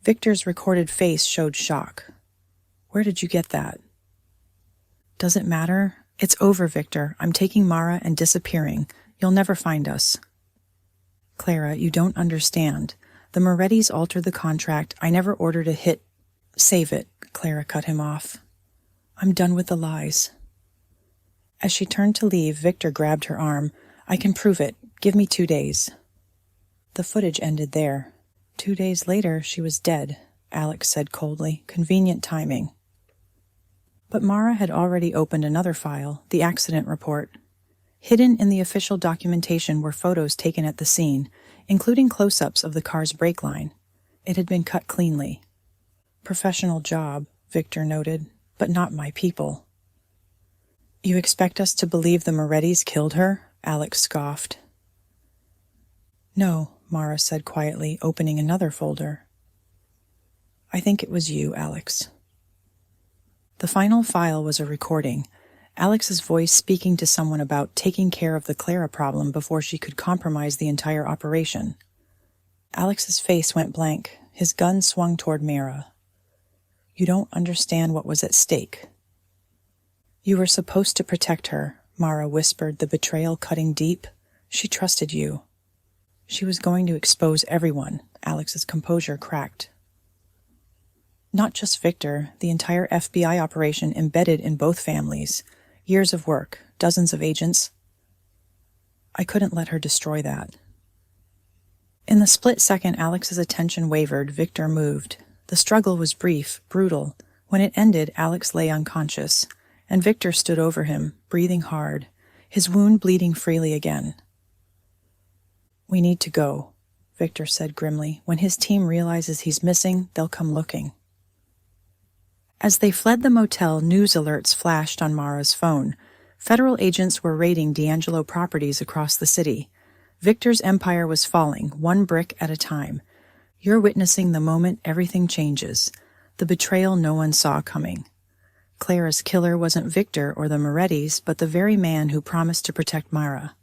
Victor's recorded face showed shock. Where did you get that? Does it matter? It's over, Victor. I'm taking Mara and disappearing. You'll never find us. Clara, you don't understand. The Morettis altered the contract. I never ordered a hit. Save it, Clara cut him off. I'm done with the lies. As she turned to leave, Victor grabbed her arm. I can prove it. Give me 2 days. The footage ended there. 2 days later, she was dead, Alex said coldly. Convenient timing. But Mara had already opened another file, the accident report. Hidden in the official documentation were photos taken at the scene, including close-ups of the car's brake line. It had been cut cleanly. Professional job, Victor noted, but not my people. You expect us to believe the Morettis killed her? Alex scoffed. No, Mara said quietly, opening another folder. I think it was you, Alex. The final file was a recording, Alex's voice speaking to someone about taking care of the Clara problem before she could compromise the entire operation. Alex's face went blank. His gun swung toward Mara. You don't understand what was at stake. You were supposed to protect her, Mara whispered, the betrayal cutting deep. She trusted you. She was going to expose everyone. Alex's composure cracked. Not just Victor, the entire FBI operation embedded in both families. Years of work, dozens of agents. I couldn't let her destroy that. In the split second Alex's attention wavered, Victor moved. The struggle was brief, brutal. When it ended, Alex lay unconscious, and Victor stood over him, breathing hard, his wound bleeding freely again. We need to go, Victor said grimly. When his team realizes he's missing, they'll come looking. As they fled the motel, news alerts flashed on Mara's phone. Federal agents were raiding D'Angelo properties across the city. Victor's empire was falling, one brick at a time. You're witnessing the moment everything changes, the betrayal no one saw coming. Clara's killer wasn't Victor or the Morettis, but the very man who promised to protect Mara.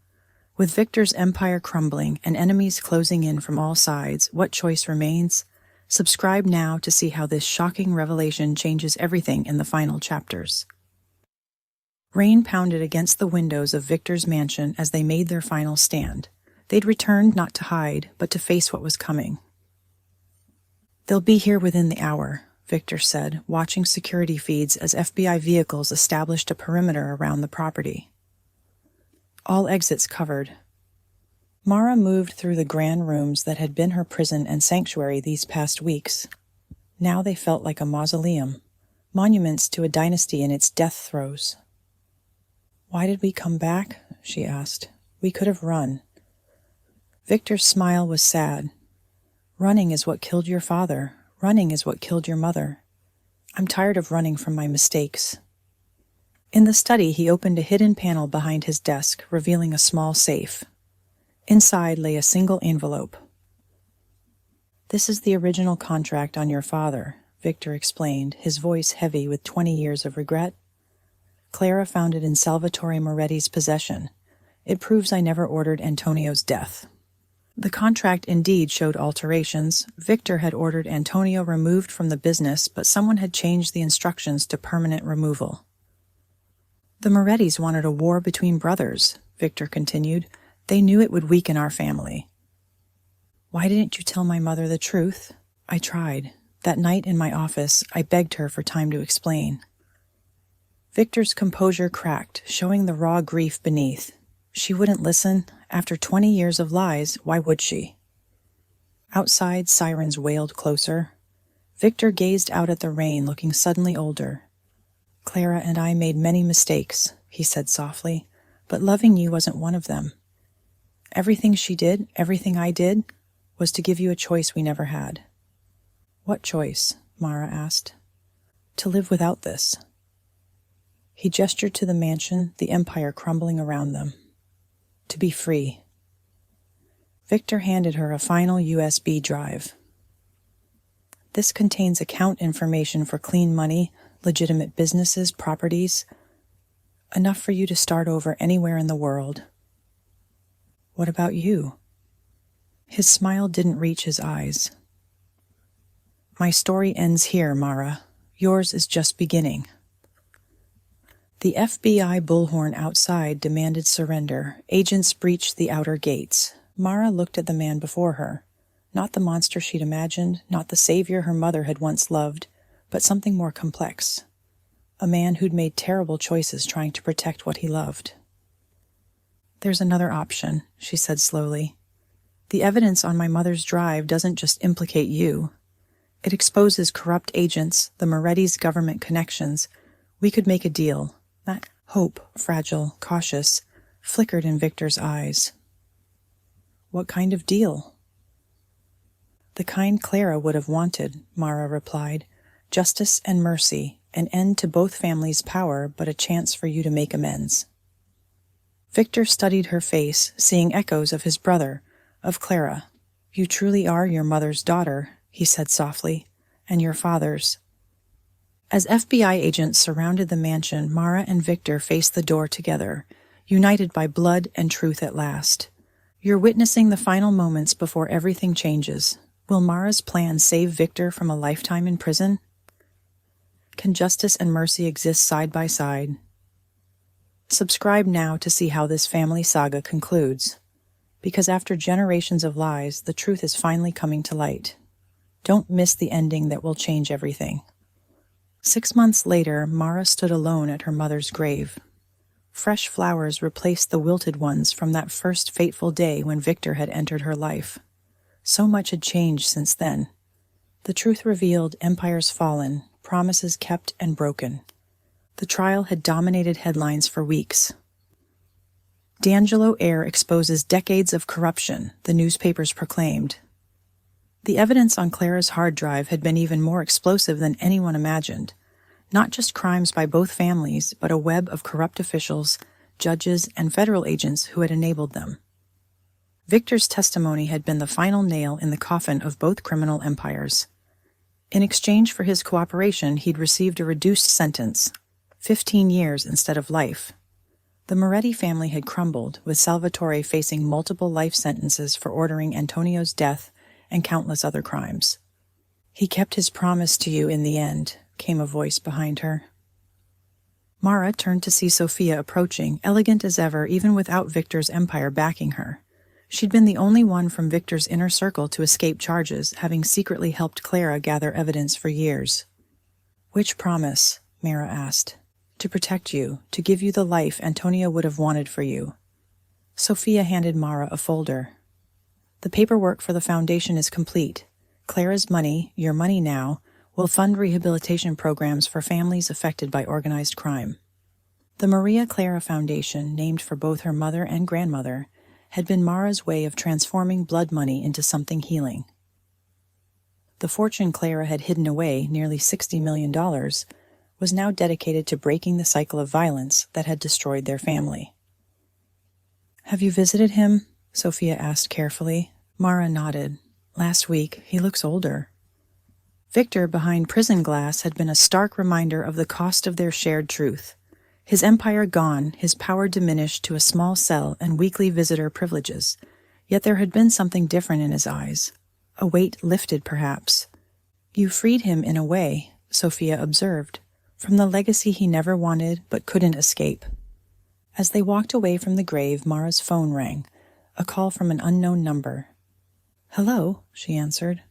With Victor's empire crumbling and enemies closing in from all sides, what choice remains? Subscribe now to see how this shocking revelation changes everything in the final chapters. Rain pounded against the windows of Victor's mansion as they made their final stand. They'd returned not to hide, but to face what was coming. "They'll be here within the hour," Victor said, watching security feeds as FBI vehicles established a perimeter around the property. "All exits covered." Mara moved through the grand rooms that had been her prison and sanctuary these past weeks. Now they felt like a mausoleum, monuments to a dynasty in its death throes. "Why did we come back?" she asked. "We could have run." Victor's smile was sad. "Running is what killed your father. Running is what killed your mother. I'm tired of running from my mistakes." In the study, he opened a hidden panel behind his desk, revealing a small safe. Inside lay a single envelope. "This is the original contract on your father," Victor explained, his voice heavy with 20 years of regret. "Clara found it in Salvatore Moretti's possession. It proves I never ordered Antonio's death." The contract indeed showed alterations. Victor had ordered Antonio removed from the business, but someone had changed the instructions to permanent removal. "The Morettis wanted a war between brothers," Victor continued. "They knew it would weaken our family." "Why didn't you tell my mother the truth?" "I tried. That night in my office, I begged her for time to explain." Victor's composure cracked, showing the raw grief beneath. She wouldn't listen. After 20 years of lies, why would she? Outside, sirens wailed closer. Victor gazed out at the rain, looking suddenly older. "Clara and I made many mistakes," he said softly, "but loving you wasn't one of them. Everything she did, everything I did, was to give you a choice we never had." "What choice?" Mara asked. "To live without this." He gestured to the mansion, the empire crumbling around them. "To be free." Victor handed her a final USB drive. "This contains account information for clean money, legitimate businesses, properties. Enough for you to start over anywhere in the world." "What about you?" His smile didn't reach his eyes. "My story ends here, Mara. Yours is just beginning." The FBI bullhorn outside demanded surrender. Agents breached the outer gates. Mara looked at the man before her. Not the monster she'd imagined, not the savior her mother had once loved, but something more complex. A man who'd made terrible choices trying to protect what he loved. "There's another option," she said slowly. "The evidence on my mother's drive doesn't just implicate you. It exposes corrupt agents, the Moretti's government connections. We could make a deal." That hope, fragile, cautious, flickered in Victor's eyes. "What kind of deal?" "The kind Clara would have wanted," Mara replied. "Justice and mercy, an end to both families' power, but a chance for you to make amends." Victor studied her face, seeing echoes of his brother, of Clara. "You truly are your mother's daughter," he said softly, "and your father's." As FBI agents surrounded the mansion, Mara and Victor faced the door together, united by blood and truth at last. "You're witnessing the final moments before everything changes. Will Mara's plan save Victor from a lifetime in prison? Can justice and mercy exist side by side?" Subscribe now to see how this family saga concludes. Because after generations of lies, the truth is finally coming to light. Don't miss the ending that will change everything. 6 months later, Mara stood alone at her mother's grave. Fresh flowers replaced the wilted ones from that first fateful day when Victor had entered her life. So much had changed since then. The truth revealed, empires fallen, promises kept and broken. The trial had dominated headlines for weeks. "D'Angelo heir exposes decades of corruption," the newspapers proclaimed. The evidence on Clara's hard drive had been even more explosive than anyone imagined. Not just crimes by both families, but a web of corrupt officials, judges, and federal agents who had enabled them. Victor's testimony had been the final nail in the coffin of both criminal empires. In exchange for his cooperation, he'd received a reduced sentence, 15 years instead of life. The Moretti family had crumbled, with Salvatore facing multiple life sentences for ordering Antonio's death and countless other crimes. He kept his promise to you in the end, came a voice behind her. Mara turned to see Sophia approaching, elegant as ever, even without Victor's empire backing her. She'd been the only one from Victor's inner circle to escape charges, having secretly helped Clara gather evidence for years. "Which promise?" Mara asked. "To protect you, to give you the life Antonia would have wanted for you." Sophia handed Mara a folder. "The paperwork for the foundation is complete. Clara's money, your money now, will fund rehabilitation programs for families affected by organized crime." The Maria Clara Foundation, named for both her mother and grandmother, had been Mara's way of transforming blood money into something healing. The fortune Clara had hidden away, nearly $60 million, was now dedicated to breaking the cycle of violence that had destroyed their family. "Have you visited him?" Sophia asked carefully. Mara nodded. "Last week. He looks older." Victor, behind prison glass, had been a stark reminder of the cost of their shared truth. His empire gone, his power diminished to a small cell and weekly visitor privileges. Yet there had been something different in his eyes. A weight lifted, perhaps. "You freed him in a way," Sophia observed, "from the legacy he never wanted but couldn't escape." As they walked away from the grave, Mara's phone rang, a call from an unknown number. "Hello," she answered.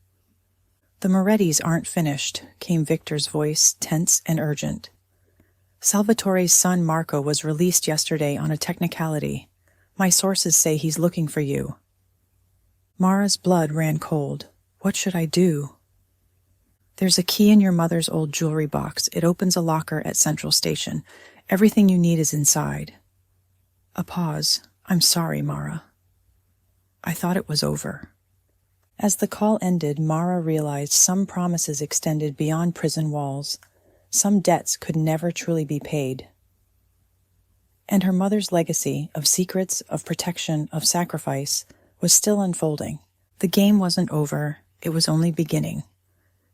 "The Morettis aren't finished," came Victor's voice, tense and urgent. "Salvatore's son Marco was released yesterday on a technicality. My sources say he's looking for you." Mara's blood ran cold. "What should I do?" "There's a key in your mother's old jewelry box. It opens a locker at Central Station. Everything you need is inside." A pause. "I'm sorry, Mara. I thought it was over." As the call ended, Mara realized some promises extended beyond prison walls. Some debts could never truly be paid. And her mother's legacy of secrets, of protection, of sacrifice was still unfolding. The game wasn't over. It was only beginning.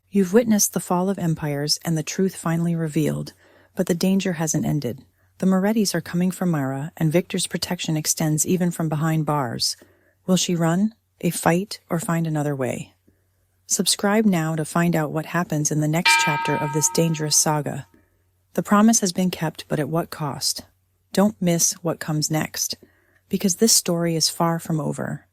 You've witnessed the fall of empires and the truth finally revealed, but the danger hasn't ended. The Morettis are coming for Mara, and Victor's protection extends even from behind bars. Will she run, a fight, or find another way? Subscribe now to find out what happens in the next chapter of this dangerous saga. The promise has been kept, but at what cost? Don't miss what comes next, because this story is far from over.